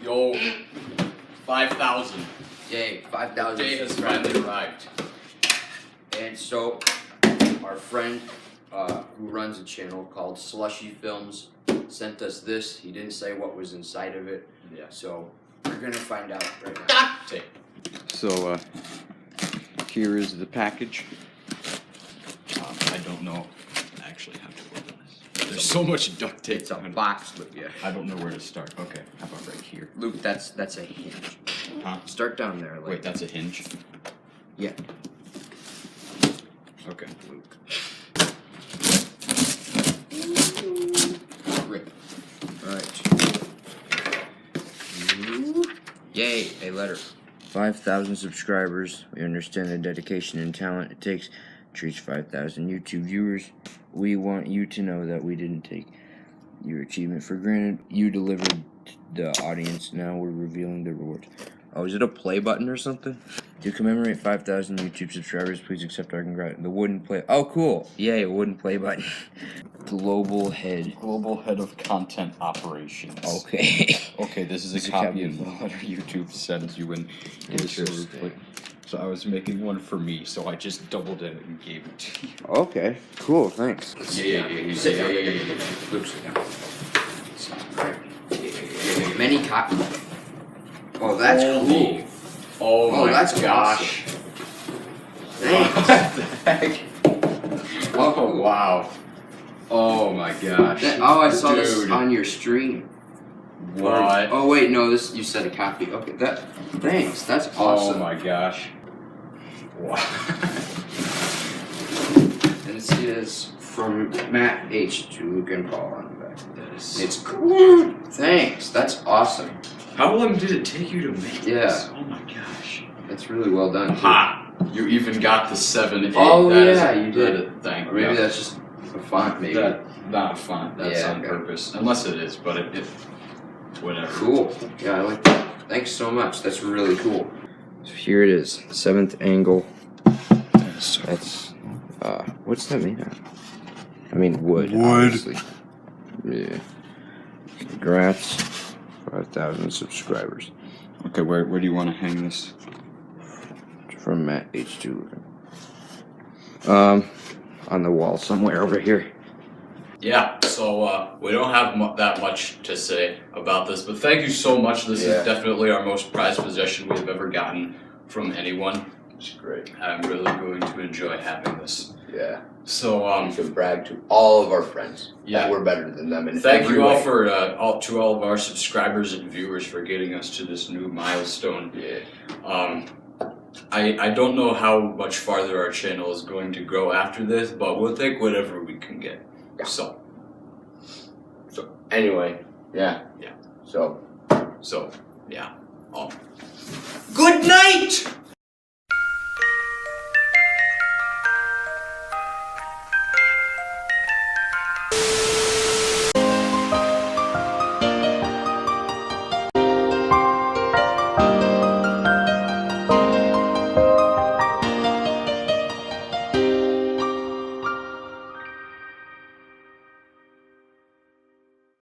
go. 5,000. Yay, 5,000. Day has finally arrived. And so, our friend who runs a channel called SlushieFilms sent us this. He didn't say what was inside of it. Yeah. So, we're gonna find out right now. Duct tape. So, here is the package. I don't know actually how to open this. There's so much duct tape. It's a box with you. I don't know where to start. Okay, how about right here? Luke, that's a hinge. Huh? Start down there. Like, Wait, that's a hinge? yeah. Okay. Luke. Rip. Alright. Yay, a letter. 5,000 subscribers. We understand the dedication and talent it takes to reach 5,000 YouTube viewers. We want you to know that we didn't take your achievement for granted. You delivered the audience. Now we're revealing the rewards. Oh, is it a play button or something? To commemorate 5,000 YouTube subscribers, please accept our congratulations. The wooden play. Oh, cool. Yay, a wooden play button. Global head. Global head of content operations. Okay. Okay, this is a copy of the letter YouTube sends you in. Interesting. So I was making one for me, so I just doubled it and gave it to you. Okay, cool, thanks. Yeah. Sit down. Luke, sit down. Many copies. Oh, that's cool. Oh my that's gosh. Thanks. What the heck? Oh wow. Oh my gosh. I saw this Dude. on your stream. What? Oh wait, no, this you said a copy. Okay, thanks. That's awesome. Oh my gosh. Wow. And it says from Matt H to Luke and Paul on the back. That is It's cool. Thanks. That's awesome. How long did it take you to make Yeah. this? Oh my gosh. That's really well done. too. Ha! You even got the 7/8. Oh, That yeah, is- you did. that- Thank Or maybe you. that's just a font, maybe. Not a font. That's Yeah, on okay. purpose. Unless it is, but it whatever. Cool. Yeah, I like that. Thanks so much. That's really cool. So here it is. 7th angle. That's what's that made of? I mean wood. Obviously. Yeah. Congrats. 5,000 subscribers. Okay, where do you want to hang this? From Matt H2. On the wall somewhere over here. Yeah, so we don't have that much to say about this, but thank you so much. This is definitely our most prized possession we've ever gotten from anyone. It's great. I'm really going to enjoy having this. Yeah. So We can brag to all of our friends. Yeah. That we're better than them in thank every you all way. for all of our subscribers and viewers for getting us to this new milestone. Yeah. I don't know how much farther our channel is going to grow after this, but we'll take whatever we can get. Yeah. So Anyway, yeah. Yeah. So yeah. good night!